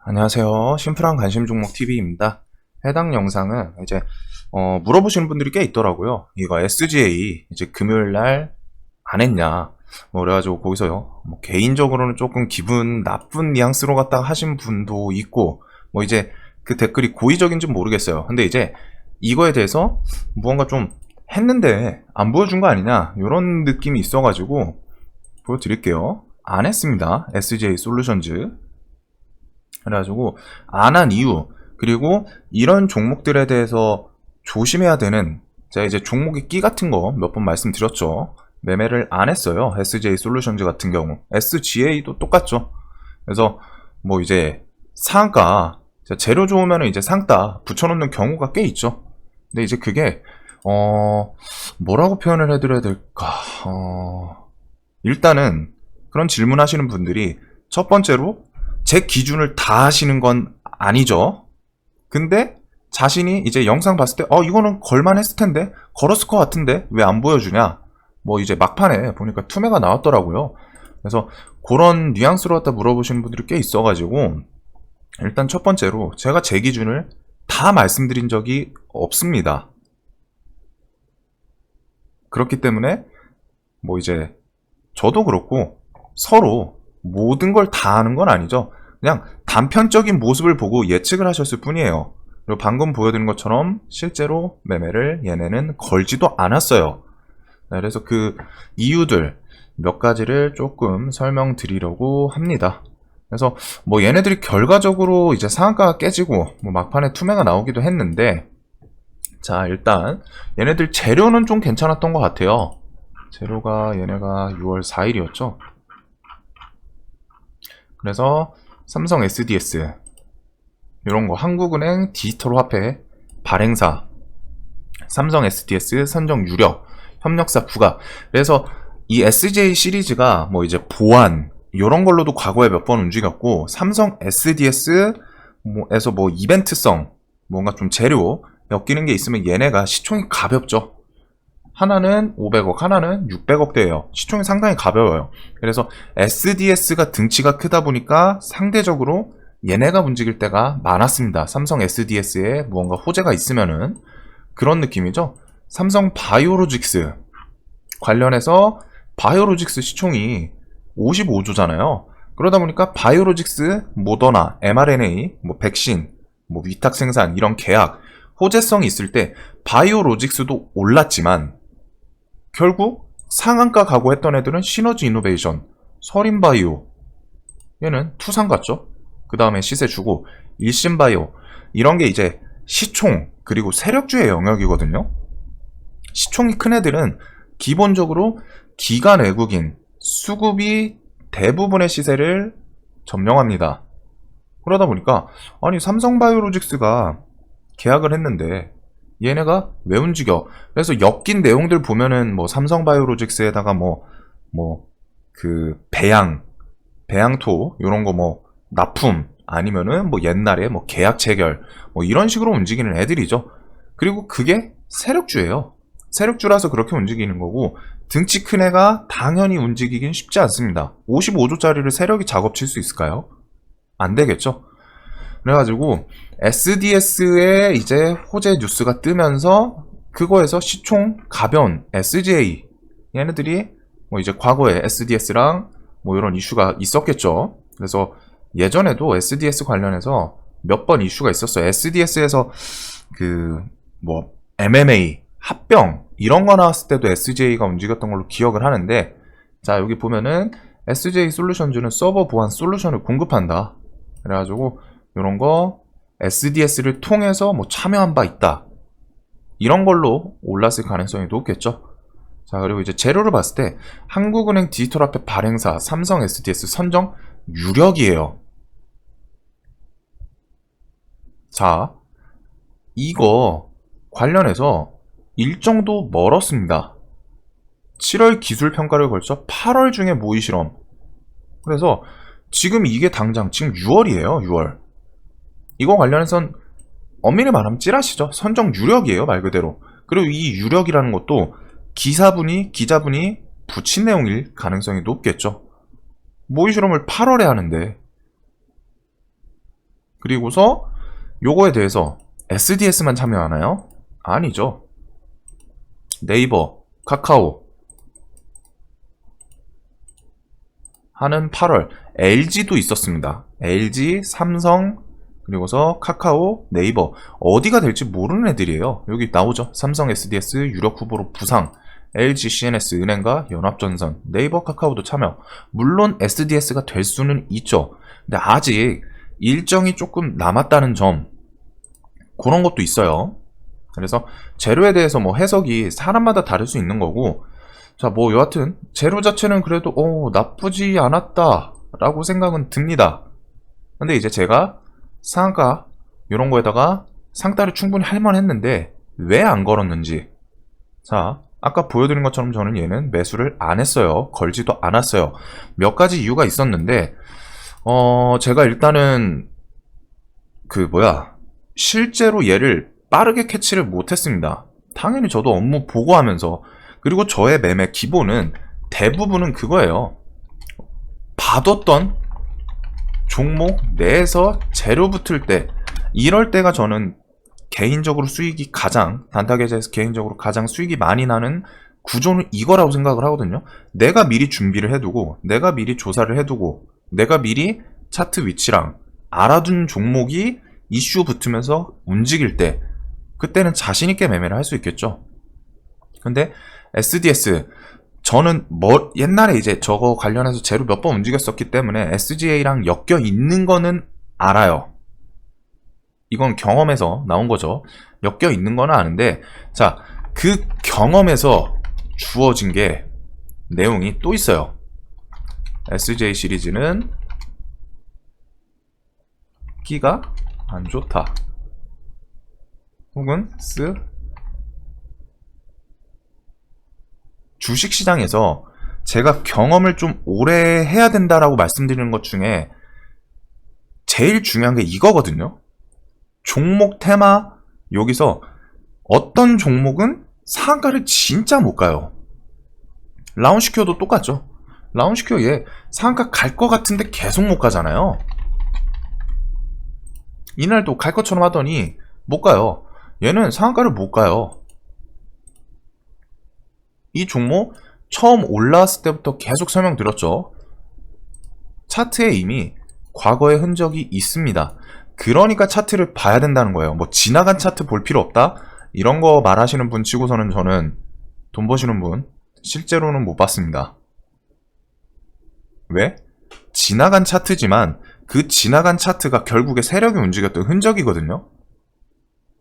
안녕하세요. 심플한 관심 종목 TV입니다. 해당 영상은 이제 물어보시는 분들이 꽤 있더라고요. 이거 SGA 이제 금요일 날 안 했냐? 뭐 그래가지고 거기서요. 뭐 개인적으로는 조금 기분 나쁜 뉘앙스로 갖다 하신 분도 있고, 뭐 이제 그 댓글이 고의적인지 모르겠어요. 근데 이제 이거에 대해서 무언가 좀 했는데 안 보여준 거 아니냐? 이런 느낌이 있어가지고 보여드릴게요. 안 했습니다. SGA 솔루션즈. 그래가지고 안 한 이유, 그리고 이런 종목들에 대해서 조심해야 되는, 제가 이제 종목의 끼 같은 거 몇 번 말씀드렸죠. 매매를 안 했어요. SJ 솔루션즈 같은 경우. SGA도 똑같죠. 그래서 뭐 이제 상가, 재료 좋으면 이제 상가 붙여놓는 경우가 꽤 있죠. 근데 이제 그게 뭐라고 표현을 해드려야 될까? 일단은 그런 질문하시는 분들이 첫 번째로 제 기준을 다 하시는 건 아니죠. 근데 자신이 이제 영상 봤을 때 이거는 걸만했을 텐데, 걸었을 것 같은데 왜 안 보여주냐, 뭐 이제 막판에 보니까 투매가 나왔더라고요. 그래서 그런 뉘앙스로 갖다 물어보시는 분들이 꽤 있어가지고, 일단 첫 번째로 제가 제 기준을 다 말씀드린 적이 없습니다. 그렇기 때문에 뭐 이제 저도 그렇고 서로 모든 걸 다 아는 건 아니죠. 그냥 단편적인 모습을 보고 예측을 하셨을 뿐이에요. 그리고 방금 보여드린 것처럼 실제로 매매를 얘네는 걸지도 않았어요. 네, 그래서 그 이유들 몇 가지를 조금 설명드리려고 합니다. 그래서 뭐 얘네들이 결과적으로 이제 상한가가 깨지고 뭐 막판에 투매가 나오기도 했는데, 자 일단 얘네들 재료는 좀 괜찮았던 것 같아요. 재료가 얘네가 6월 4일이었죠. 그래서 삼성 SDS 이런 거, 한국은행 디지털 화폐 발행사, 삼성 SDS 선정 유력, 협력사 부가. 그래서 이 SJ 시리즈가 뭐 이제 보안 이런 걸로도 과거에 몇 번 움직였고, 삼성 SDS에서 뭐 이벤트성 뭔가 좀 재료 엮이는 게 있으면 얘네가 시총이 가볍죠. 하나는 500억, 하나는 600억대예요. 시총이 상당히 가벼워요. 그래서 SDS가 등치가 크다 보니까 상대적으로 얘네가 움직일 때가 많았습니다. 삼성 SDS에 무언가 호재가 있으면은 그런 느낌이죠. 삼성 바이오로직스 관련해서 바이오로직스 시총이 55조잖아요. 그러다 보니까 바이오로직스, 모더나, mRNA, 뭐 백신, 뭐 위탁 생산 이런 계약 호재성이 있을 때 바이오로직스도 올랐지만, 결국 상한가 각오했던 애들은 시너지 이노베이션, 서린바이오, 얘는 투상 같죠. 그 다음에 시세 주고 일신바이오, 이런 게 이제 시총 그리고 세력주의 영역이거든요. 시총이 큰 애들은 기본적으로 기관 외국인 수급이 대부분의 시세를 점령합니다. 그러다 보니까 아니 삼성바이오로직스가 계약을 했는데 얘네가 왜 움직여? 그래서 엮인 내용들 보면은 뭐 삼성바이오로직스에다가 그 배양토 이런 거 뭐 납품, 아니면은 뭐 옛날에 뭐 계약 체결 뭐 이런 식으로 움직이는 애들이죠. 그리고 그게 세력주예요. 세력주라서 그렇게 움직이는 거고, 등치 큰 애가 당연히 움직이긴 쉽지 않습니다. 55조짜리를 세력이 작업칠 수 있을까요? 안 되겠죠. 그래가지고 SDS에 이제 호재 뉴스가 뜨면서 그거에서 시총 가벼운 SGA, 얘네들이 뭐 이제 과거에 SDS랑 뭐 이런 이슈가 있었겠죠. 그래서 예전에도 SDS 관련해서 몇 번 이슈가 있었어요. SDS에서 그 뭐 MMA 합병 이런 거 나왔을 때도 SJ가 움직였던 걸로 기억을 하는데, 자 여기 보면은 SJ 솔루션즈는 서버 보안 솔루션을 공급한다. 그래가지고 이런 거 SDS를 통해서 뭐 참여한 바 있다, 이런 걸로 올랐을 가능성이 높겠죠. 자 그리고 이제 재료를 봤을 때 한국은행 디지털 화폐 발행사 삼성 SDS 선정 유력이에요. 자 이거 관련해서 일정도 멀었습니다. 7월 기술평가를 걸쳐 8월 중에 모의실험. 그래서 지금 이게 당장 지금 6월이에요. 6월. 이거 관련해선 엄밀히 말하면 찌라시죠. 선정 유력이에요, 말 그대로. 그리고 이 유력이라는 것도 기자분이 붙인 내용일 가능성이 높겠죠. 모의 실험을 8월에 하는데 그리고서 요거에 대해서 SDS만 참여하나요? 아니죠. 네이버, 카카오 하는 8월 LG도 있었습니다. LG, 삼성, 그리고서 카카오, 네이버 어디가 될지 모르는 애들이에요. 여기 나오죠. 삼성 SDS 유력 후보로 부상, LG, CNS, 은행과 연합전선, 네이버, 카카오도 참여. 물론 SDS가 될 수는 있죠. 근데 아직 일정이 조금 남았다는 점, 그런 것도 있어요. 그래서 제로에 대해서 뭐 해석이 사람마다 다를 수 있는 거고, 자, 뭐 여하튼 제로 자체는 그래도 나쁘지 않았다 라고 생각은 듭니다. 근데 이제 제가 상한가 이런 거에다가 상따를 충분히 할만했는데 왜 안 걸었는지, 자, 아까 보여드린 것처럼 저는 얘는 매수를 안 했어요. 걸지도 않았어요. 몇 가지 이유가 있었는데 제가 일단은 실제로 얘를 빠르게 캐치를 못했습니다. 당연히 저도 업무 보고하면서, 그리고 저의 매매 기본은 대부분은 그거예요. 봐뒀던 종목 내에서 재료 붙을 때, 이럴 때가 저는 개인적으로 수익이 단타 계좌에서 개인적으로 가장 수익이 많이 나는 구조는 이거라고 생각을 하거든요. 내가 미리 준비를 해두고, 내가 미리 조사를 해두고, 내가 미리 차트 위치랑 알아둔 종목이 이슈 붙으면서 움직일 때, 그때는 자신있게 매매를 할 수 있겠죠. 근데 SDS, 저는 옛날에 이제 저거 관련해서 재료 몇 번 움직였었기 때문에 SGA랑 엮여 있는 거는 알아요. 이건 경험에서 나온 거죠. 엮여 있는 거는 아는데, 자, 그 경험에서 주어진 게 내용이 또 있어요. SJ 시리즈는 끼가 안 좋다. 혹은 주식시장에서 제가 경험을 좀 오래 해야 된다라고 말씀드리는 것 중에 제일 중요한 게 이거거든요. 종목 테마, 여기서 어떤 종목은 상한가를 진짜 못 가요. 라운시큐어도 똑같죠. 라운시큐어 얘 상한가 갈 것 같은데 계속 못 가잖아요. 이날도 갈 것처럼 하더니 못 가요. 얘는 상한가를 못 가요. 이 종목 처음 올라왔을 때부터 계속 설명드렸죠. 차트에 이미 과거의 흔적이 있습니다. 그러니까 차트를 봐야 된다는 거예요. 뭐 지나간 차트 볼 필요 없다? 이런 거 말하시는 분 치고서는 저는 돈 버시는 분 실제로는 못 봤습니다. 왜? 지나간 차트지만 그 지나간 차트가 결국에 세력이 움직였던 흔적이거든요.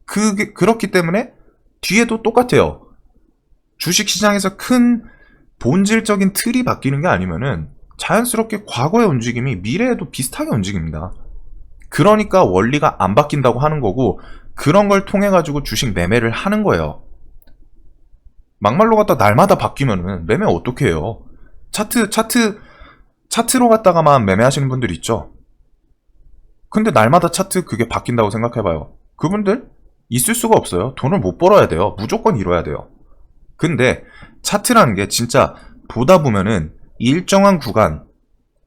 그렇기 때문에 뒤에도 똑같아요. 주식시장에서 큰 본질적인 틀이 바뀌는 게 아니면은 자연스럽게 과거의 움직임이 미래에도 비슷하게 움직입니다. 그러니까 원리가 안 바뀐다고 하는 거고, 그런 걸 통해 가지고 주식 매매를 하는 거예요. 막말로 갖다 날마다 바뀌면은 매매 어떻게 해요? 차트로 갖다가만 매매하시는 분들 있죠. 근데 날마다 차트 그게 바뀐다고 생각해봐요. 그분들 있을 수가 없어요. 돈을 못 벌어야 돼요. 무조건 이뤄야 돼요. 근데 차트라는 게 진짜 보다 보면은 일정한 구간,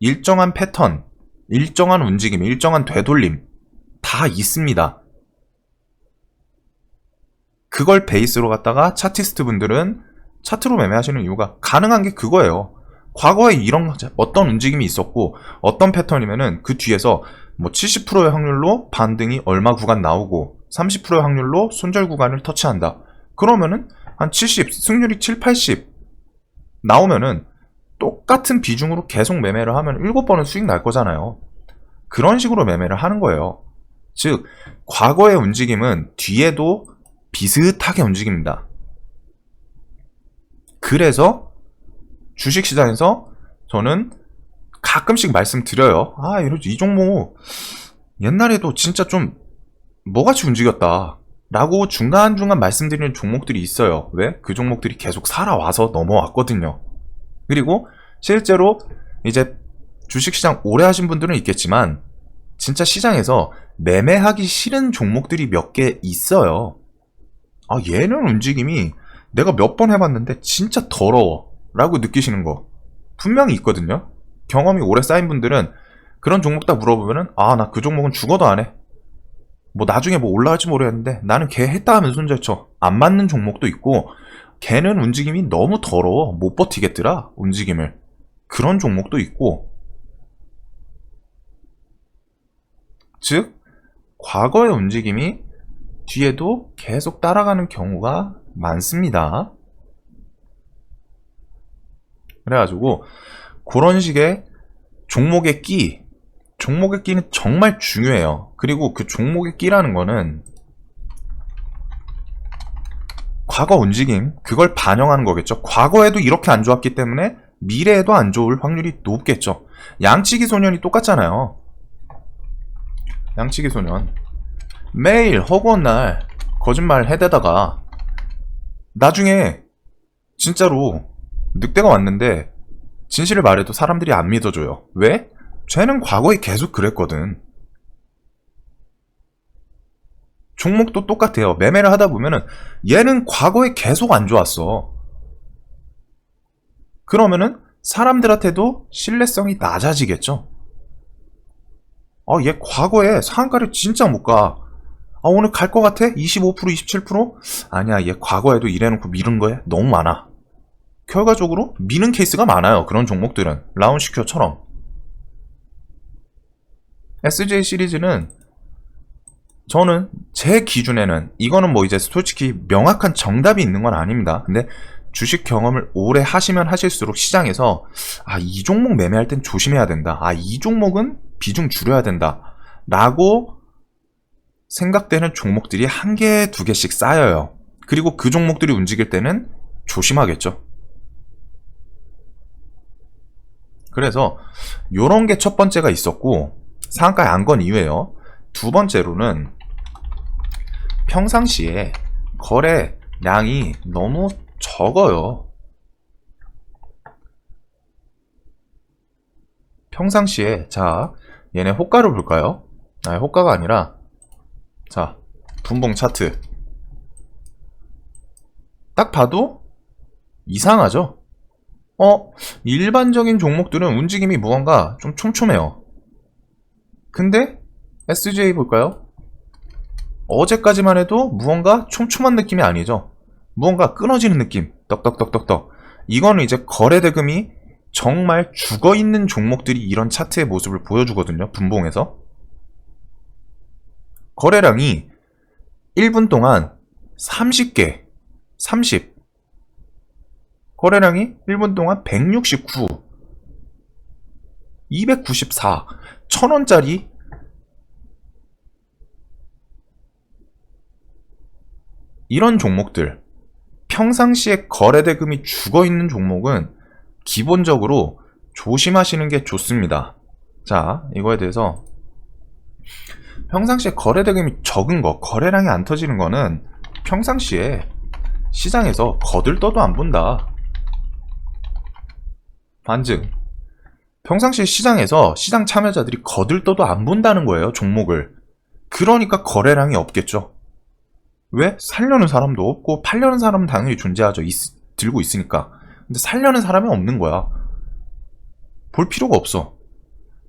일정한 패턴, 일정한 움직임, 일정한 되돌림 다 있습니다. 그걸 베이스로 갖다가 차티스트 분들은 차트로 매매하시는 이유가 가능한 게 그거예요. 과거에 이런 어떤 움직임이 있었고 어떤 패턴이면은 그 뒤에서 뭐 70%의 확률로 반등이 얼마 구간 나오고 30%의 확률로 손절 구간을 터치한다. 그러면은 한 70, 승률이 7, 80 나오면은 똑같은 비중으로 계속 매매를 하면 7번은 수익 날 거잖아요. 그런 식으로 매매를 하는 거예요. 즉, 과거의 움직임은 뒤에도 비슷하게 움직입니다. 그래서 주식시장에서 저는 가끔씩 말씀드려요. 이 종목 옛날에도 진짜 좀 뭐같이 움직였다 라고 중간중간 말씀드리는 종목들이 있어요. 왜? 그 종목들이 계속 살아와서 넘어왔거든요. 그리고 실제로 이제 주식시장 오래 하신 분들은 있겠지만 진짜 시장에서 매매하기 싫은 종목들이 몇 개 있어요. 얘는 움직임이 내가 몇 번 해봤는데 진짜 더러워 라고 느끼시는 거 분명히 있거든요. 경험이 오래 쌓인 분들은 그런 종목 딱 물어보면은 나 그 종목은 죽어도 안 해. 뭐 나중에 뭐 올라갈지 모르겠는데 나는 걔 했다 하면 손절쳐. 안 맞는 종목도 있고 걔는 움직임이 너무 더러워. 못 버티겠더라. 움직임을. 그런 종목도 있고 즉 과거의 움직임이 뒤에도 계속 따라가는 경우가 많습니다. 그래가지고 그런 식의 종목의 끼는 정말 중요해요. 그리고 그 종목의 끼라는 거는 과거 움직임, 그걸 반영하는 거겠죠. 과거에도 이렇게 안 좋았기 때문에 미래에도 안 좋을 확률이 높겠죠. 양치기 소년이 똑같잖아요. 양치기 소년 매일 허구한 날 거짓말 해대다가 나중에 진짜로 늑대가 왔는데 진실을 말해도 사람들이 안 믿어줘요. 왜? 쟤는 과거에 계속 그랬거든. 종목도 똑같아요. 매매를 하다 보면은 얘는 과거에 계속 안 좋았어. 그러면은 사람들한테도 신뢰성이 낮아지겠죠. 얘 과거에 상한가를 진짜 못 가. 오늘 갈 것 같아? 25%, 27%? 아니야, 얘 과거에도 이래놓고 미룬 거야? 너무 많아. 결과적으로 미는 케이스가 많아요. 그런 종목들은. 라운시큐어처럼. SJ 시리즈는 저는 제 기준에는 이거는 뭐 이제 솔직히 명확한 정답이 있는 건 아닙니다. 근데 주식 경험을 오래 하시면 하실수록 시장에서 이 종목 매매할 땐 조심해야 된다. 이 종목은 비중 줄여야 된다. 라고 생각되는 종목들이 한 개, 두 개씩 쌓여요. 그리고 그 종목들이 움직일 때는 조심하겠죠. 그래서 요런 게 첫 번째가 있었고 상한가에 안 건 이유예요. 두 번째로는 평상시에 거래량이 너무 적어요. 평상시에 자 얘네 호가를 볼까요? 호가가 아니라 자 분봉 차트 딱 봐도 이상하죠? 일반적인 종목들은 움직임이 무언가 좀 촘촘해요. 근데 SJ 볼까요? 어제까지만 해도 무언가 촘촘한 느낌이 아니죠. 무언가 끊어지는 느낌. 떡떡떡떡떡. 이거는 이제 거래대금이 정말 죽어있는 종목들이 이런 차트의 모습을 보여주거든요. 분봉에서. 거래량이 1분 동안 30개, 30. 거래량이 1분 동안 169, 294, 1000원짜리 이런 종목들, 평상시에 거래대금이 죽어있는 종목은 기본적으로 조심하시는 게 좋습니다. 자, 이거에 대해서 평상시에 거래대금이 적은 거, 거래량이 안 터지는 거는 평상시에 시장에서 거들떠도 안 본다. 반증. 평상시에 시장에서 시장 참여자들이 거들떠도 안 본다는 거예요, 종목을. 그러니까 거래량이 없겠죠. 왜? 살려는 사람도 없고 팔려는 사람은 당연히 존재하죠. 들고 있으니까. 근데 살려는 사람이 없는 거야. 볼 필요가 없어.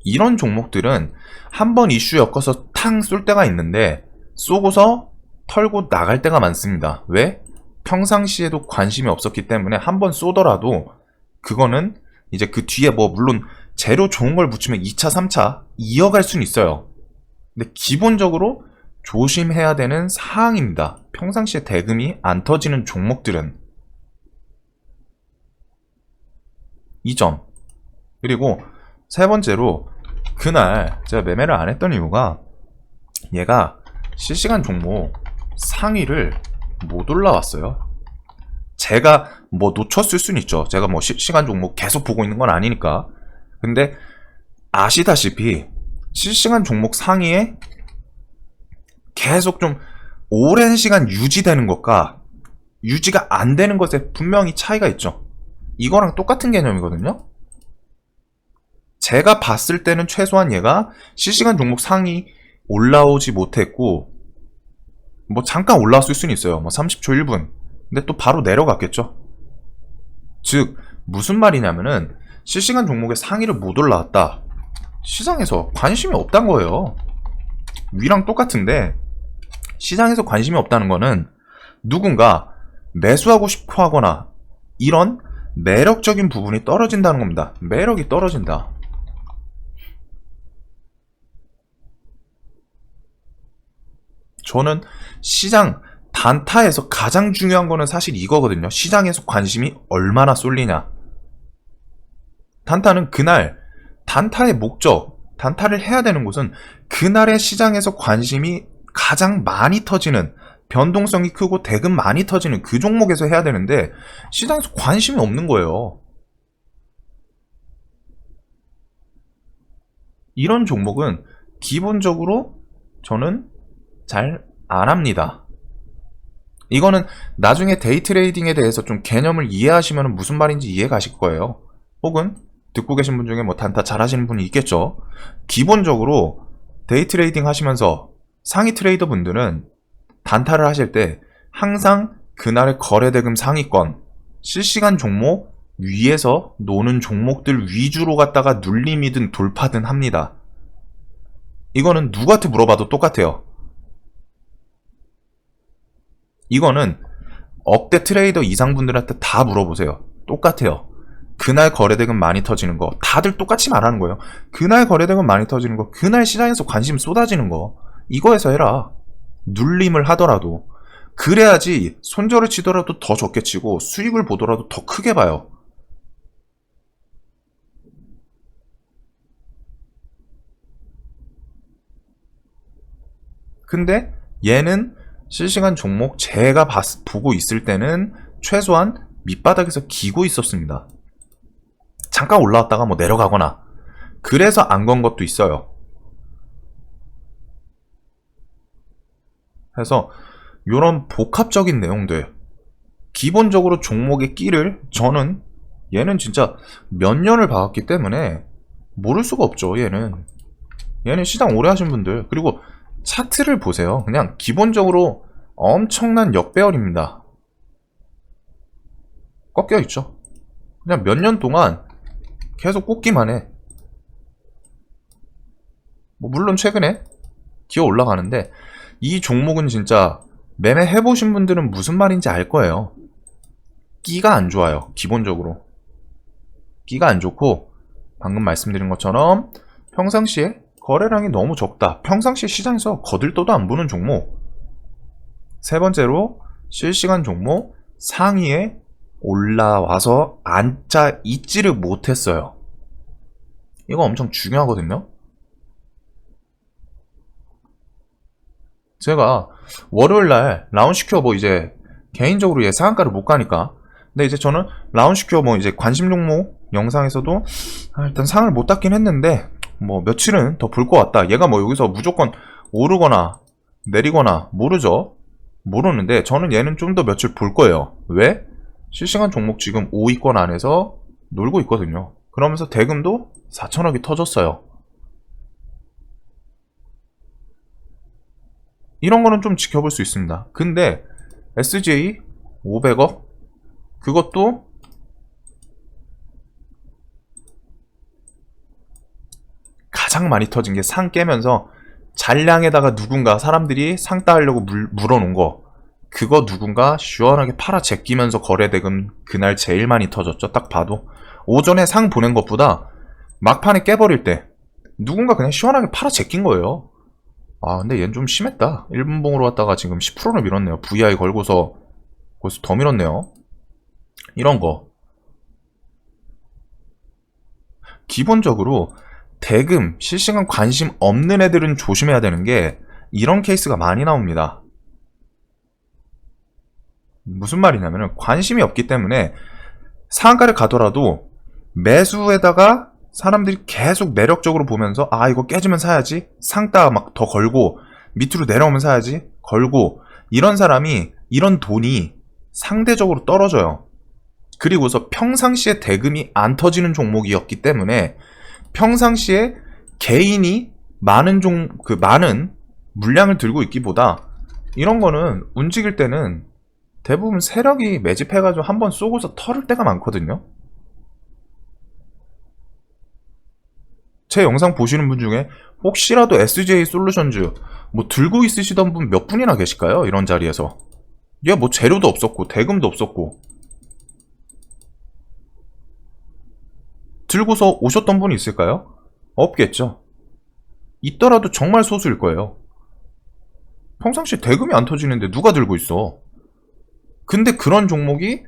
이런 종목들은 한번 이슈 엮어서 탕 쏠 때가 있는데 쏘고서 털고 나갈 때가 많습니다. 왜? 평상시에도 관심이 없었기 때문에 한번 쏘더라도 그거는 이제 그 뒤에 뭐 물론 재료 좋은 걸 붙이면 2차, 3차 이어갈 수는 있어요. 근데 기본적으로 조심해야 되는 사항입니다. 평상시에 대금이 안 터지는 종목들은. 이 점. 그리고 세 번째로 그날 제가 매매를 안 했던 이유가 얘가 실시간 종목 상위를 못 올라왔어요. 제가 뭐 놓쳤을 수는 있죠. 제가 뭐 실시간 종목 계속 보고 있는 건 아니니까. 근데 아시다시피 실시간 종목 상위에 계속 좀 오랜 시간 유지되는 것과 유지가 안 되는 것에 분명히 차이가 있죠. 이거랑 똑같은 개념이거든요. 제가 봤을 때는 최소한 얘가 실시간 종목 상위 올라오지 못했고 뭐 잠깐 올라왔을 수는 있어요. 뭐 30초 1분. 근데 또 바로 내려갔겠죠. 즉 무슨 말이냐면은 실시간 종목의 상위를 못 올라왔다. 시장에서 관심이 없단 거예요. 위랑 똑같은데 시장에서 관심이 없다는 거는 누군가 매수하고 싶어 하거나 이런 매력적인 부분이 떨어진다는 겁니다. 매력이 떨어진다. 저는 시장 단타에서 가장 중요한 거는 사실 이거거든요. 시장에서 관심이 얼마나 쏠리냐. 단타는 그날 단타의 목적, 단타를 해야 되는 곳은 그날의 시장에서 관심이 가장 많이 터지는, 변동성이 크고 대금 많이 터지는 그 종목에서 해야 되는데 시장에서 관심이 없는 거예요. 이런 종목은 기본적으로 저는 잘 안 합니다. 이거는 나중에 데이 트레이딩에 대해서 좀 개념을 이해하시면 무슨 말인지 이해 가실 거예요. 혹은 듣고 계신 분 중에 뭐 단타 잘 하시는 분이 있겠죠. 기본적으로 데이 트레이딩 하시면서 상위 트레이더 분들은 단타를 하실 때 항상 그날의 거래대금 상위권, 실시간 종목 위에서 노는 종목들 위주로 갖다가 눌림이든 돌파든 합니다. 이거는 누구한테 물어봐도 똑같아요. 이거는 억대 트레이더 이상 분들한테 다 물어보세요. 똑같아요. 그날 거래대금 많이 터지는 거 다들 똑같이 말하는 거예요. 그날 거래대금 많이 터지는 거, 그날 시장에서 관심 쏟아지는 거, 이거에서 해라. 눌림을 하더라도. 그래야지 손절을 치더라도 더 적게 치고 수익을 보더라도 더 크게 봐요. 근데 얘는 실시간 종목 제가 보고 있을 때는 최소한 밑바닥에서 기고 있었습니다. 잠깐 올라왔다가 뭐 내려가거나, 그래서 안 건 것도 있어요. 그래서 이런 복합적인 내용들, 기본적으로 종목의 끼를 저는 얘는 진짜 몇 년을 봐왔기 때문에 모를 수가 없죠. 얘는 시장 오래 하신 분들, 그리고 차트를 보세요. 그냥 기본적으로 엄청난 역배열입니다. 꺾여 있죠. 그냥 몇 년 동안 계속 꽂기만 해. 뭐 물론 최근에 기어 올라가는데, 이 종목은 진짜 매매 해보신 분들은 무슨 말인지 알 거예요. 끼가 안 좋아요. 기본적으로 끼가 안 좋고, 방금 말씀드린 것처럼 평상시에 거래량이 너무 적다. 평상시에 시장에서 거들떠도 안 보는 종목. 세 번째로 실시간 종목 상위에 올라와서 앉아 있지를 못했어요. 이거 엄청 중요하거든요. 제가 월요일날 라운시큐어 뭐 이제 개인적으로 얘 상한가를 못 가니까, 근데 이제 저는 라운시큐어 뭐 이제 관심 종목 영상에서도 일단 상을 못 땄긴 했는데 뭐 며칠은 더 볼 것 같다. 얘가 뭐 여기서 무조건 오르거나 내리거나 모르는데 저는 얘는 좀 더 며칠 볼 거예요. 왜? 실시간 종목 지금 5위권 안에서 놀고 있거든요. 그러면서 대금도 4천억이 터졌어요. 이런 거는 좀 지켜볼 수 있습니다. 근데 SJ 500억? 그것도 가장 많이 터진 게 상 깨면서 잔량에다가 누군가 사람들이 상 따하려고 물어놓은 거, 그거 누군가 시원하게 팔아 제끼면서 거래대금 그날 제일 많이 터졌죠. 딱 봐도 오전에 상 보낸 것보다 막판에 깨버릴 때 누군가 그냥 시원하게 팔아 제낀 거예요. 아 근데 얘는 좀 심했다. 1분봉으로 왔다가 지금 10%를 밀었네요. VI 걸고서 벌써 더 밀었네요. 이런 거 기본적으로 대금, 실시간 관심 없는 애들은 조심해야 되는 게 이런 케이스가 많이 나옵니다. 무슨 말이냐면 관심이 없기 때문에 상한가를 가더라도 매수에다가 사람들이 계속 매력적으로 보면서 아 이거 깨지면 사야지, 상따 막 더 걸고 밑으로 내려오면 사야지 걸고, 이런 사람이, 이런 돈이 상대적으로 떨어져요. 그리고서 평상시에 대금이 안 터지는 종목이었기 때문에 평상시에 개인이 많은 많은 물량을 들고 있기보다 이런 거는 움직일 때는 대부분 세력이 매집해가지고 한번 쏘고서 털을 때가 많거든요. 제 영상 보시는 분 중에 혹시라도 SJ 솔루션즈 뭐 들고 있으시던 분 몇 분이나 계실까요? 이런 자리에서. 얘 뭐 재료도 없었고 대금도 없었고 들고서 오셨던 분이 있을까요? 없겠죠. 있더라도 정말 소수일 거예요. 평상시에 대금이 안 터지는데 누가 들고 있어. 근데 그런 종목이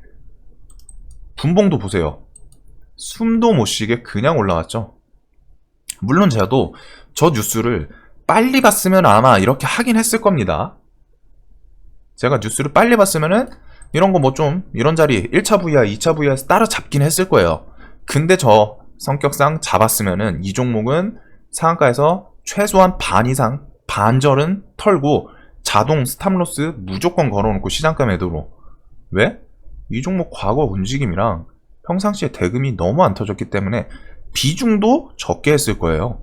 분봉도 보세요. 숨도 못 쉬게 그냥 올라왔죠. 물론 제가도 저 뉴스를 빨리 봤으면 아마 이렇게 하긴 했을 겁니다. 제가 뉴스를 빨리 봤으면은 이런 거 뭐 좀 이런 자리 1차 VI, 2차 VI에서 따라 잡긴 했을 거예요. 근데 저 성격상 잡았으면은 이 종목은 상한가에서 최소한 반 이상, 반절은 털고 자동 스탑로스 무조건 걸어놓고 시장가 매도로. 왜? 이 종목 과거 움직임이랑 평상시에 대금이 너무 안 터졌기 때문에 비중도 적게 했을 거예요.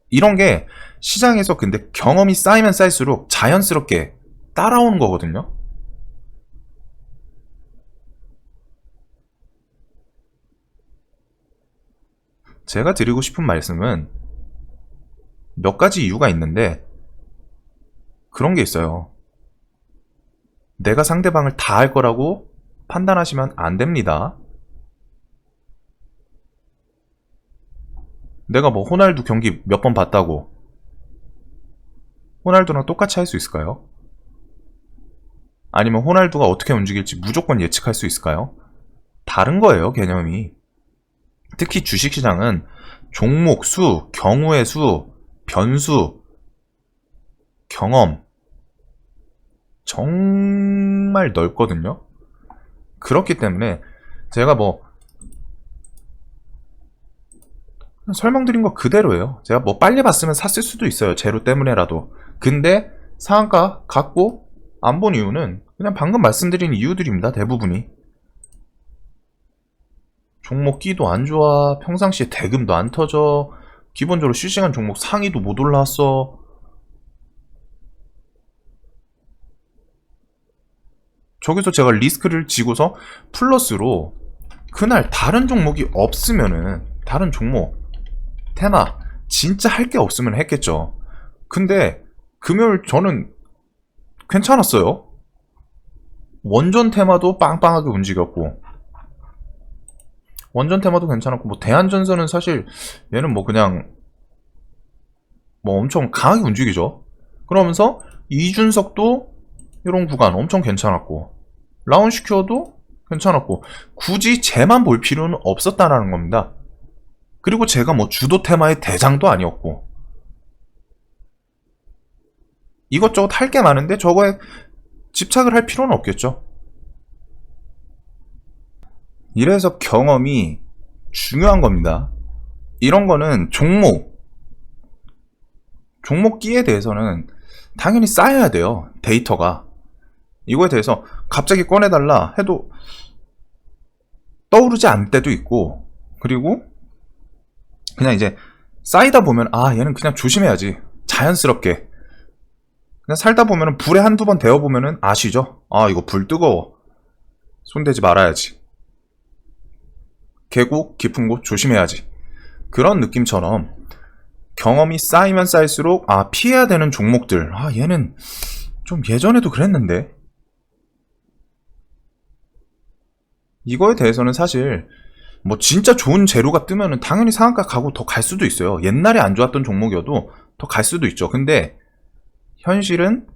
이런 게 시장에서 근데 경험이 쌓이면 쌓일수록 자연스럽게 따라오는 거거든요. 제가 드리고 싶은 말씀은 몇 가지 이유가 있는데 그런 게 있어요. 내가 상대방을 다 할 거라고 판단하시면 안 됩니다. 내가 뭐 호날두 경기 몇 번 봤다고 호날두랑 똑같이 할 수 있을까요? 아니면 호날두가 어떻게 움직일지 무조건 예측할 수 있을까요? 다른 거예요, 개념이. 특히 주식시장은 종목 수, 경우의 수, 변수, 경험 정말 넓거든요. 그렇기 때문에 제가 뭐 설명드린 거 그대로예요. 제가 뭐 빨리 봤으면 샀을 수도 있어요. 재료 때문에라도. 근데 상한가 갖고 안 본 이유는 그냥 방금 말씀드린 이유들입니다. 대부분이. 종목 끼도 안 좋아. 평상시에 대금도 안 터져. 기본적으로 실시간 종목 상위도 못 올라왔어. 저기서 제가 리스크를 지고서 플러스로 그날 다른 종목이 없으면은 다른 종목 테마 진짜 할 게 없으면 했겠죠. 근데 금요일 저는 괜찮았어요. 원전 테마도 빵빵하게 움직였고 원전 테마도 괜찮았고 뭐 대한전선은 사실 얘는 뭐 그냥 뭐 엄청 강하게 움직이죠. 그러면서 이준석도 이런 구간 엄청 괜찮았고 라운시큐어도 괜찮았고 굳이 쟤만 볼 필요는 없었다라는 겁니다. 그리고 제가 뭐 주도 테마의 대장도 아니었고 이것저것 할 게 많은데 저거에 집착을 할 필요는 없겠죠. 이래서 경험이 중요한 겁니다. 이런 거는 종목끼에 대해서는 당연히 쌓여야 돼요. 데이터가. 이거에 대해서 갑자기 꺼내달라 해도 떠오르지 않을 때도 있고 그리고 그냥 이제 쌓이다 보면 아 얘는 그냥 조심해야지 자연스럽게 그냥 살다 보면은 불에 한두 번 데워보면은 아시죠? 아 이거 불 뜨거워 손대지 말아야지 계곡 깊은 곳 조심해야지 그런 느낌처럼 경험이 쌓이면 쌓일수록 아 피해야 되는 종목들 아 얘는 좀 예전에도 그랬는데 이거에 대해서는 사실 뭐 진짜 좋은 재료가 뜨면은 당연히 상한가 가고 더 갈 수도 있어요. 옛날에 안 좋았던 종목이어도 더 갈 수도 있죠. 근데 현실은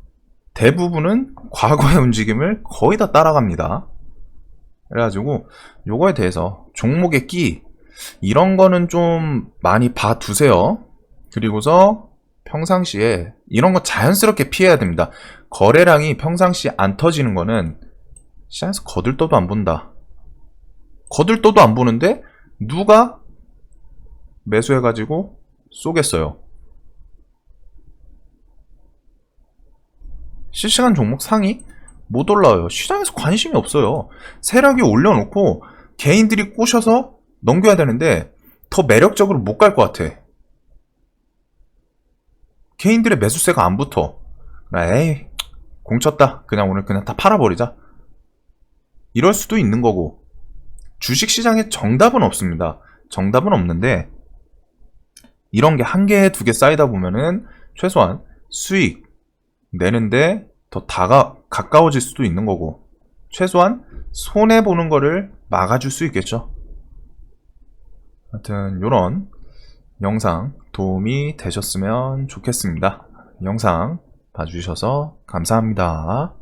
대부분은 과거의 움직임을 거의 다 따라갑니다. 그래가지고 요거에 대해서 종목의 끼 이런 거는 좀 많이 봐두세요. 그리고서 평상시에 이런 거 자연스럽게 피해야 됩니다. 거래량이 평상시에 안 터지는 거는 시장에서 거들떠도 안 본다. 거들떠도 안 보는데 누가 매수해가지고 쏘겠어요. 실시간 종목 상위 못 올라와요. 시장에서 관심이 없어요. 세력이 올려놓고 개인들이 꼬셔서 넘겨야 되는데 더 매력적으로 못 갈 것 같아. 개인들의 매수세가 안 붙어. 에이 공쳤다. 그냥 오늘 그냥 다 팔아버리자. 이럴 수도 있는 거고 주식시장에 정답은 없습니다. 정답은 없는데 이런 게 한 개, 두 개 쌓이다 보면은 최소한 수익 내는데 더 가까워질 수도 있는 거고, 최소한 손해보는 거를 막아줄 수 있겠죠. 하여튼 요런 영상 도움이 되셨으면 좋겠습니다. 영상 봐주셔서 감사합니다.